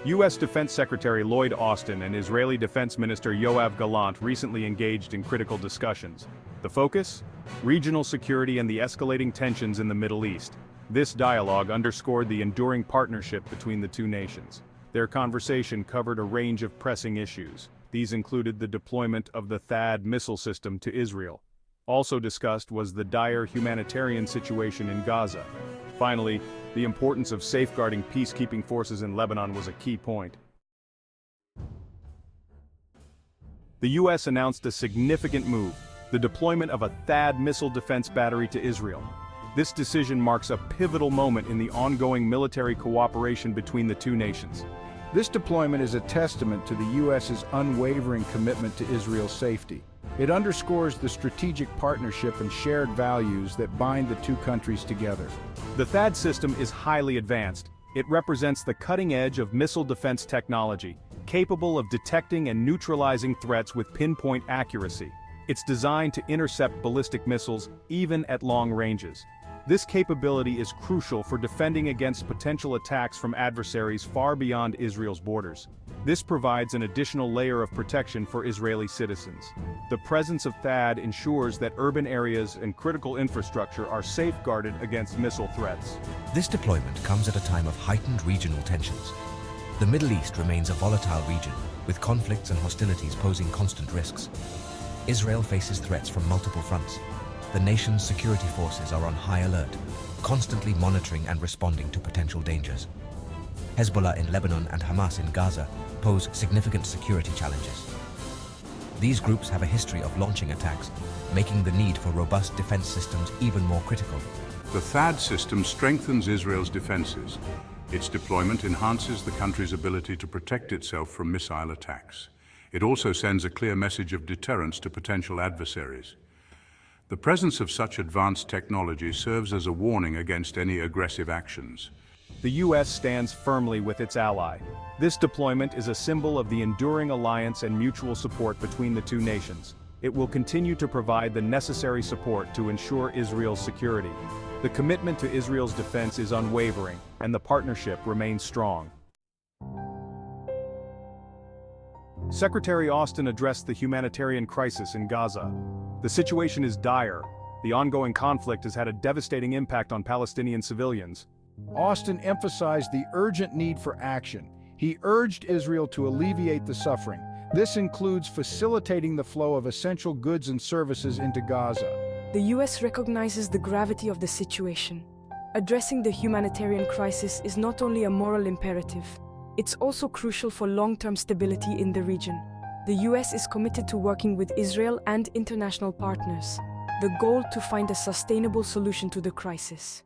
U.S. Defense Secretary Lloyd Austin and Israeli Defense Minister Yoav Gallant recently engaged in critical discussions. The focus? Regional security and the escalating tensions in the Middle East. This dialogue underscored the enduring partnership between the two nations. Their conversation covered a range of pressing issues. These included the deployment of the THAAD missile system to Israel. Also discussed was the dire humanitarian situation in Gaza. Finally, the importance of safeguarding peacekeeping forces in Lebanon was a key point. The U.S. announced a significant move, the deployment of a THAAD missile defense battery to Israel. This decision marks a pivotal moment in the ongoing military cooperation between the two nations. This deployment is a testament to the U.S.'s unwavering commitment to Israel's safety. It underscores the strategic partnership and shared values that bind the two countries together. The THAAD system is highly advanced. It represents the cutting edge of missile defense technology, capable of detecting and neutralizing threats with pinpoint accuracy. It's designed to intercept ballistic missiles, even at long ranges. This capability is crucial for defending against potential attacks from adversaries far beyond Israel's borders. This provides an additional layer of protection for Israeli citizens. The presence of THAAD ensures that urban areas and critical infrastructure are safeguarded against missile threats. This deployment comes at a time of heightened regional tensions. The Middle East remains a volatile region, with conflicts and hostilities posing constant risks. Israel faces threats from multiple fronts. The nation's security forces are on high alert, constantly monitoring and responding to potential dangers. Hezbollah in Lebanon and Hamas in Gaza pose significant security challenges. These groups have a history of launching attacks, making the need for robust defense systems even more critical. The THAAD system strengthens Israel's defenses. Its deployment enhances the country's ability to protect itself from missile attacks. It also sends a clear message of deterrence to potential adversaries. The presence of such advanced technology serves as a warning against any aggressive actions. The U.S. stands firmly with its ally. This deployment is a symbol of the enduring alliance and mutual support between the two nations. It will continue to provide the necessary support to ensure Israel's security. The commitment to Israel's defense is unwavering, and the partnership remains strong. Secretary Austin addressed the humanitarian crisis in Gaza. The situation is dire. The ongoing conflict has had a devastating impact on Palestinian civilians. Austin emphasized the urgent need for action. He urged Israel to alleviate the suffering. This includes facilitating the flow of essential goods and services into Gaza. The U.S. recognizes the gravity of the situation. Addressing the humanitarian crisis is not only a moral imperative, it's also crucial for long-term stability in the region. The U.S. is committed to working with Israel and international partners, the goal to find a sustainable solution to the crisis.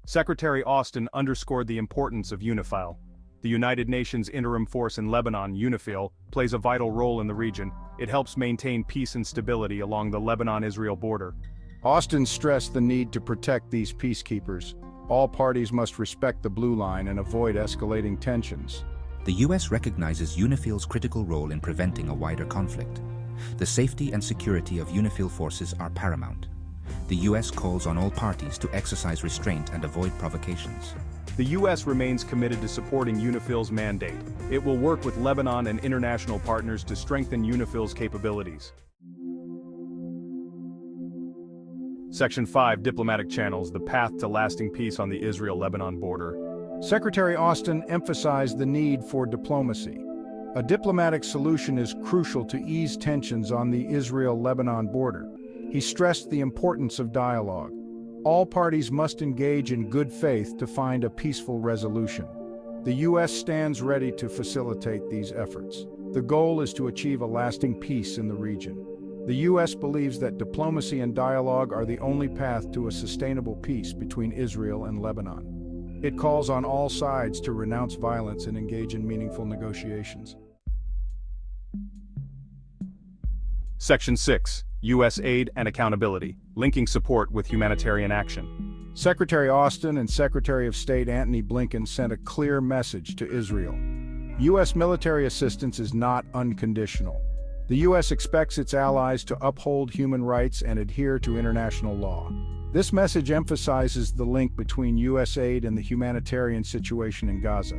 Secretary Austin underscored the importance of UNIFIL. The United Nations Interim Force in Lebanon, UNIFIL, plays a vital role in the region. It helps maintain peace and stability along the Lebanon-Israel border. Austin stressed the need to protect these peacekeepers. All parties must respect the blue line and avoid escalating tensions. The U.S. recognizes UNIFIL's critical role in preventing a wider conflict. The safety and security of UNIFIL forces are paramount. The U.S. calls on all parties to exercise restraint and avoid provocations. The U.S. remains committed to supporting UNIFIL's mandate. It will work with Lebanon and international partners to strengthen UNIFIL's capabilities. Section 5 Diplomatic Channels, the path to lasting peace on the Israel-Lebanon border. Secretary Austin emphasized the need for diplomacy. A diplomatic solution is crucial to ease tensions on the Israel-Lebanon border. He stressed the importance of dialogue. All parties must engage in good faith to find a peaceful resolution. The U.S. stands ready to facilitate these efforts. The goal is to achieve a lasting peace in the region. The U.S. believes that diplomacy and dialogue are the only path to a sustainable peace between Israel and Lebanon. It calls on all sides to renounce violence and engage in meaningful negotiations. Section 6 U.S. Aid and Accountability, linking support with humanitarian action. Secretary Austin and Secretary of State Antony Blinken sent a clear message to Israel. U.S. military assistance is not unconditional. The U.S. expects its allies to uphold human rights and adhere to international law. This message emphasizes the link between U.S. aid and the humanitarian situation in Gaza.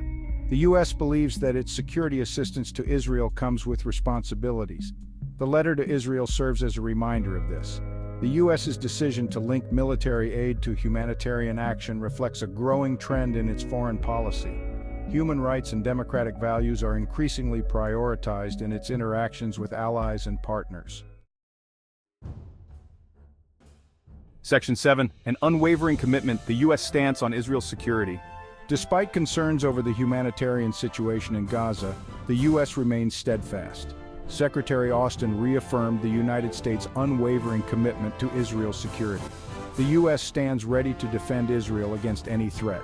The U.S. believes that its security assistance to Israel comes with responsibilities. The letter to Israel serves as a reminder of this. The U.S.'s decision to link military aid to humanitarian action reflects a growing trend in its foreign policy. Human rights and democratic values are increasingly prioritized in its interactions with allies and partners. Section 7. An unwavering commitment, the U.S. stance on Israel's security. Despite concerns over the humanitarian situation in Gaza, the U.S. remains steadfast. Secretary Austin reaffirmed the United States' unwavering commitment to Israel's security. The U.S. stands ready to defend Israel against any threat.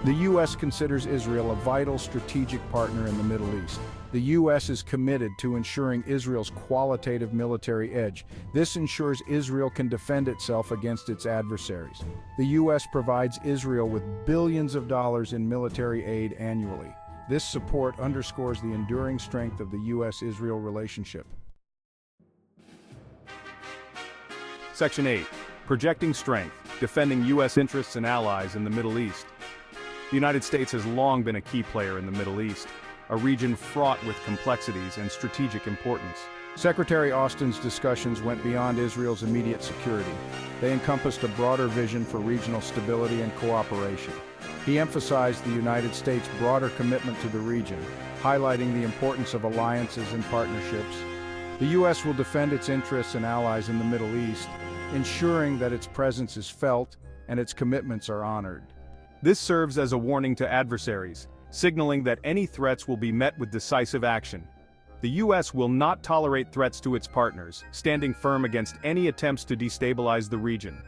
The U.S. considers Israel a vital strategic partner in the Middle East. The U.S. is committed to ensuring Israel's qualitative military edge. This ensures Israel can defend itself against its adversaries. The U.S. provides Israel with billions of dollars in military aid annually. This support underscores the enduring strength of the U.S.-Israel relationship. Section 8. Projecting strength, defending U.S. interests and allies in the Middle East. The United States has long been a key player in the Middle East, a region fraught with complexities and strategic importance. Secretary Austin's discussions went beyond Israel's immediate security. They encompassed a broader vision for regional stability and cooperation. He emphasized the United States' broader commitment to the region, highlighting the importance of alliances and partnerships. The U.S. will defend its interests and allies in the Middle East, ensuring that its presence is felt and its commitments are honored. This serves as a warning to adversaries, signaling that any threats will be met with decisive action. The U.S. will not tolerate threats to its partners, standing firm against any attempts to destabilize the region.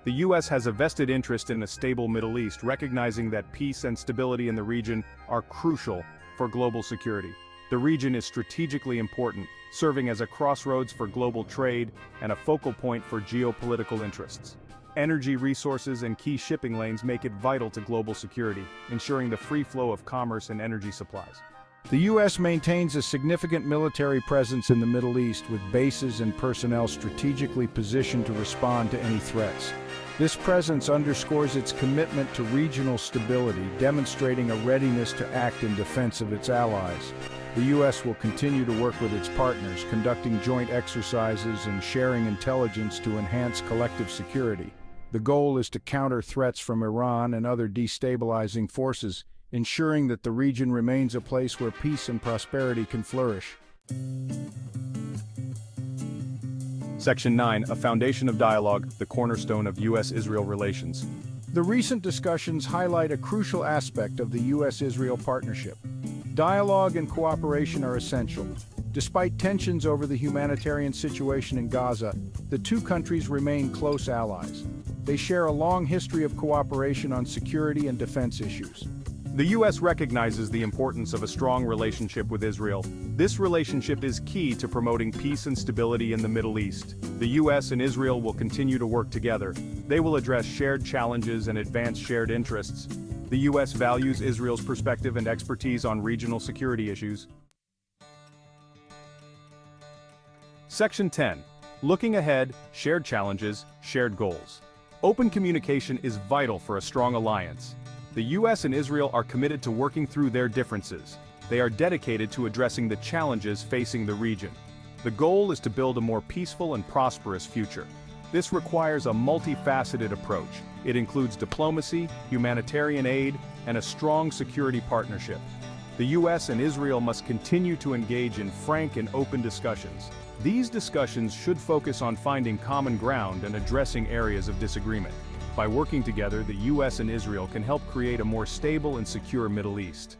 The U.S. has a vested interest in a stable Middle East, recognizing that peace and stability in the region are crucial for global security. The region is strategically important, serving as a crossroads for global trade and a focal point for geopolitical interests. Energy resources and key shipping lanes make it vital to global security, ensuring the free flow of commerce and energy supplies. The U.S. maintains a significant military presence in the Middle East, with bases and personnel strategically positioned to respond to any threats. This presence underscores its commitment to regional stability, demonstrating a readiness to act in defense of its allies. The U.S. will continue to work with its partners, conducting joint exercises and sharing intelligence to enhance collective security. The goal is to counter threats from Iran and other destabilizing forces, ensuring that the region remains a place where peace and prosperity can flourish. Section 9. A foundation of dialogue, the cornerstone of U.S.-Israel relations. The recent discussions highlight a crucial aspect of the U.S.-Israel partnership. Dialogue and cooperation are essential. Despite tensions over the humanitarian situation in Gaza, the two countries remain close allies. They share a long history of cooperation on security and defense issues. The U.S. recognizes the importance of a strong relationship with Israel. This relationship is key to promoting peace and stability in the Middle East. The U.S. and Israel will continue to work together. They will address shared challenges and advance shared interests. The U.S. values Israel's perspective and expertise on regional security issues. Section 10. Looking ahead, shared challenges, shared goals. Open communication is vital for a strong alliance. The U.S. and Israel are committed to working through their differences. They are dedicated to addressing the challenges facing the region. The goal is to build a more peaceful and prosperous future. This requires a multifaceted approach. It includes diplomacy, humanitarian aid, and a strong security partnership. The U.S. and Israel must continue to engage in frank and open discussions. These discussions should focus on finding common ground and addressing areas of disagreement. By working together, the U.S. and Israel can help create a more stable and secure Middle East.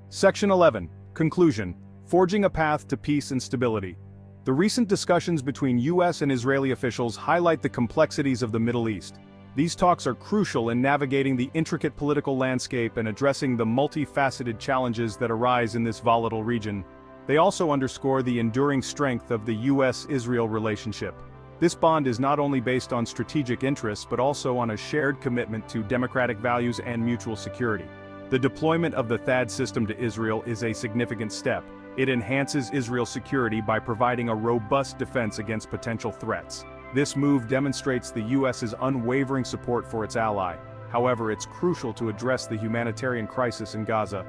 Section 11. Conclusion. Forging a path to peace and stability. The recent discussions between U.S. and Israeli officials highlight the complexities of the Middle East. These talks are crucial in navigating the intricate political landscape and addressing the multifaceted challenges that arise in this volatile region. They also underscore the enduring strength of the U.S.-Israel relationship. This bond is not only based on strategic interests but also on a shared commitment to democratic values and mutual security. The deployment of the THAAD system to Israel is a significant step. It enhances Israel's security by providing a robust defense against potential threats. This move demonstrates the US's unwavering support for its ally. However, it's crucial to address the humanitarian crisis in Gaza.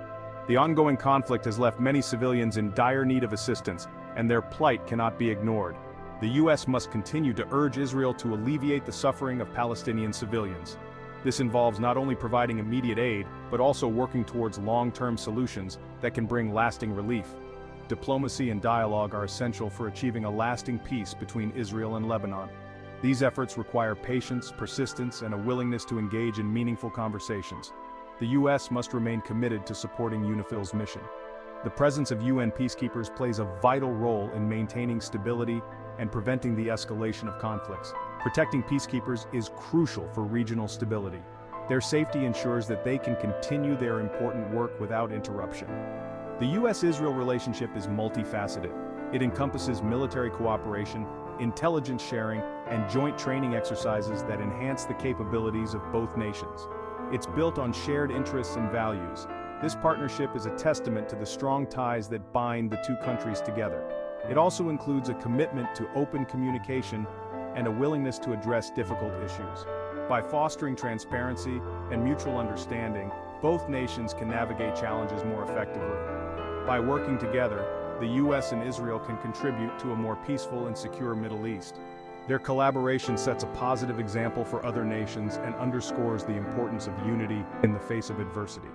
The ongoing conflict has left many civilians in dire need of assistance, and their plight cannot be ignored. The US must continue to urge Israel to alleviate the suffering of Palestinian civilians. This involves not only providing immediate aid, but also working towards long-term solutions that can bring lasting relief. Diplomacy and dialogue are essential for achieving a lasting peace between Israel and Lebanon. These efforts require patience, persistence, and a willingness to engage in meaningful conversations. The US must remain committed to supporting UNIFIL's mission. The presence of UN peacekeepers plays a vital role in maintaining stability and preventing the escalation of conflicts. Protecting peacekeepers is crucial for regional stability. Their safety ensures that they can continue their important work without interruption. The US-Israel relationship is multifaceted. It encompasses military cooperation, intelligence sharing, and joint training exercises that enhance the capabilities of both nations. It's built on shared interests and values. This partnership is a testament to the strong ties that bind the two countries together. It also includes a commitment to open communication and a willingness to address difficult issues. By fostering transparency and mutual understanding, both nations can navigate challenges more effectively. By working together, the US and Israel can contribute to a more peaceful and secure Middle East. Their collaboration sets a positive example for other nations and underscores the importance of unity in the face of adversity.